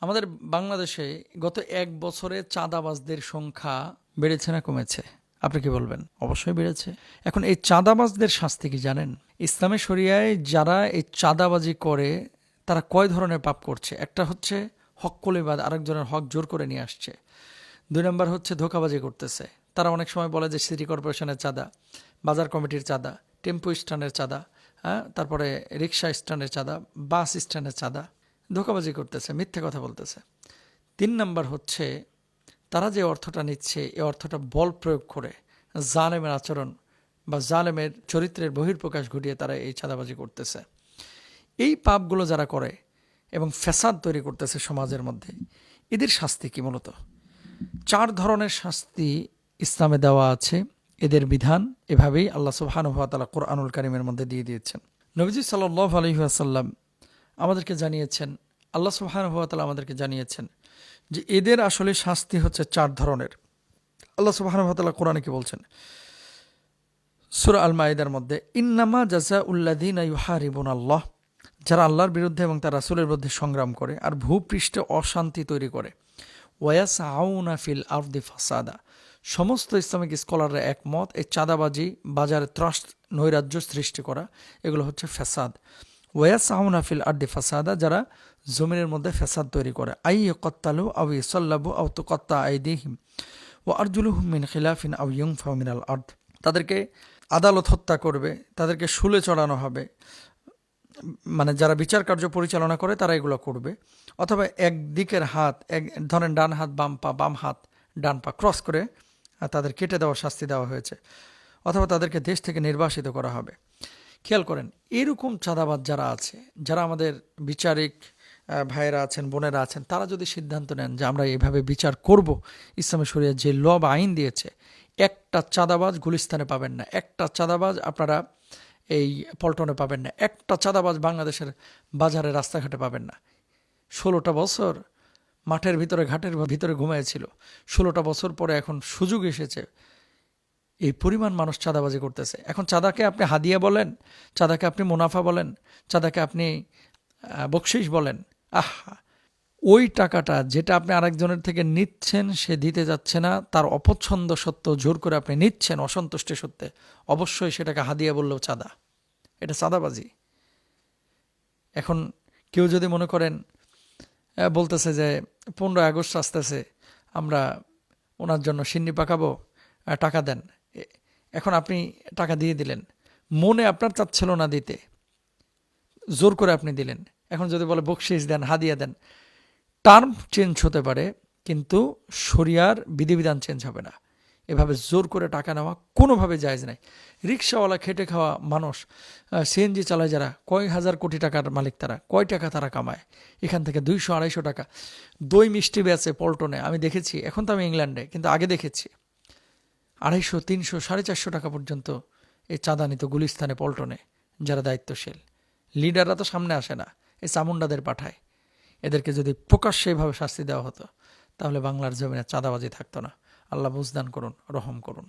আমাদের বাংলাদেশে গত ১ বছরে চাঁদাবাজদের সংখ্যা বেড়েছে না কমেছে? আপনি কি বলবেন? অবশ্যই বেড়েছে। এখন এই চাঁদাবাজদের শাস্তি কি জানেন? ইসলামে শরিয়ায় যারা এই চাঁদাবাজি করে তারা কয় ধরনের পাপ করছে? একটা হচ্ছে হক কলিবাদ, আরেকজনের হক জোর করে নিয়ে আসছে। ২ নম্বর হচ্ছে ধোঁকাবাজি করতেছে। তারা অনেক সময় বলে যে সিটি কর্পোরেশনের চাঁদা, বাজার কমিটির চাঁদা, টেম্পো স্ট্যান্ডের চাঁদা, তারপরে রিক্সা স্ট্যান্ডের চাঁদা, বাস স্ট্যান্ডের চাঁদা। ধোঁকাবাজি করতেছে, মিথ্যে কথা বলতেছে। ৩ নম্বর হচ্ছে তারা যে অর্থটা নিচ্ছে এই অর্থটা বল প্রয়োগ করে জালেমের আচরণ বা জালেমের চরিত্রের বহিঃপ্রকাশ ঘটিয়ে তারা এই চাঁদাবাজি করতেছে। এই পাপগুলো যারা করে এবং ফ্যাসাদ তৈরি করতেছে সমাজের মধ্যে, এদের শাস্তি কি? মূলত ৪ ধরনের শাস্তি ইসলামে দেওয়া আছে। এদের বিধান এভাবেই আল্লাহ সুবহানাহু ওয়া তাআলা কোরআনুল কারীমের মধ্যে দিয়ে দিয়েছেন। নবীজি সাল্লাল্লাহু আলাইহি ওয়াসাল্লাম আমাদেরকে জানিয়েছেন, আল্লাহ সুবহানাহু ওয়া তাআলা আমাদেরকে জানিয়েছেন যে এদের আসলে শাস্তি হচ্ছে ৪ ধরনের। আল্লাহ সুবহানাহু ওয়া তাআলা কোরআনে কি বলছেন? সূরা আল মাইদার মধ্যে, ইন্নামা জাযাউল্লাযীনা ইউহারিবুনাল্লাহ, যারা আল্লাহর বিরুদ্ধে এবং তার রাসূলের বিরুদ্ধে সংগ্রাম করে আর ভূপৃষ্ঠে অশান্তি তৈরি করে, ওয়ায়াসআউনা ফিল আরদি ফাসাদা। সমস্ত ইসলামিক স্কলাররা একমত, এই চাঁদাবাজি, বাজারে ত্রাস, নৈরাজ্য সৃষ্টি করা, এগুলো হচ্ছে ফ্যাসাদ। ওয়ায়াসআউনা ফিল আরদি ফাসাদা, যারা জমিনের মধ্যে ফ্যাসাদ তৈরি করে। আইয়াকাত্তালু আও ইসাল্লাবু আও তুকাত্তা আইদিহিম ওয়া আরজুলুহুম মিন খিলাফিন আও ইউনফাউ মিনাল আরদ। তাদেরকে আদালত হত্যা করবে, তাদেরকে শুলে চড়ানো হবে, মানে যারা বিচার কার্য পরিচালনা করে তারা এগুলো করবে। অথবা একদিকের হাত, ধরেন ডান হাত বাম পা, বাম হাত ডান পা ক্রস করে তাদের কেটে দেওয়ার শাস্তি দেওয়া হয়েছে। অথবা তাদেরকে দেশ থেকে নির্বাসিত করা হবে। খেয়াল করেন, এরকম চাঁদাবাজ যারা আছে, যারা আমাদের বিচারিক ভাইয়েরা আছেন, বোনেরা আছেন, তারা যদি সিদ্ধান্ত নেন যে আমরা এইভাবে বিচার করব, ইসলামী শরিয়া যে ল বা আইন দিয়েছে, একটা চাঁদাবাজ গুলিস্তানে পাবেন না, একটা চাঁদাবাজ আপনারা এই পল্টনে পাবেন না, একটা চাঁদাবাজ বাংলাদেশের বাজারে রাস্তাঘাটে পাবেন না। ১৬টা বছর মাঠের ভিতরে ঘাটের ভিতরে ঘুমিয়েছিল, ১৬টা বছর পরে এখন সুযোগ এসেছে, এই পরিমাণ মানুষ চাঁদাবাজি করতেছে। এখন চাঁদাকে আপনি হাদিয়া বলেন, চাঁদাকে আপনি মুনাফা বলেন, চাঁদাকে আপনি বকশিশ বলেন, আহা, ওই টাকাটা যেটা আপনি আরেকজনের থেকে নিচ্ছেন, সে দিতে যাচ্ছে না, তার অপছন্দ সত্ত্বেও জোর করে আপনি নিচ্ছেন অসন্তুষ্টি সত্ত্বে, অবশ্যই সেটাকে হাদিয়া বললেও চাঁদা, এটা চাঁদাবাজি। এখন কেউ যদি মনে করেন বলতেছে যে 15 আগস্ট আসতেছে, আমরা ওনার জন্য সিন্নি পাকাবো, টাকা দেন। এখন আপনি টাকা দিয়ে দিলেন, মনে আপনার চাচ্ছিল না দিতে, জোর করে আপনি দিলেন। এখন যদি বলে বকশিশ দেন, হাদিয়া দেন, টার্ম চেঞ্জ হতে পারে কিন্তু শরিয়ার বিধিবিধান চেঞ্জ হবে না। এভাবে জোর করে টাকা নেওয়া কোনোভাবে জায়েজ নাই। রিক্সাওয়ালা, খেটে খাওয়া মানুষ, সিএনজি চালায় যারা, কয় হাজার কোটি টাকার মালিক, তারা কয় টাকা তারা কামায় এখান থেকে? 200-250 টাকা। দই মিষ্টি বেচে পল্টনে, আমি দেখেছি, এখন তো আমি ইংল্যান্ডে, কিন্তু আগে দেখেছি 250, 300, 450 টাকা পর্যন্ত এই চাঁদা নিত গুলিস্তানে, পল্টনে। যারা দায়িত্বশীল লিডাররা তো সামনে আসে না, এই চামুন্ডাদের পাঠায়। এদেরকে যদি প্রকাশ্যে এভাবে শাস্তি দেওয়া হতো, তাহলে বাংলার জমিনে চাঁদাবাজি থাকতো না। আল্লাহ বুঝদান করুন, রহম করুন।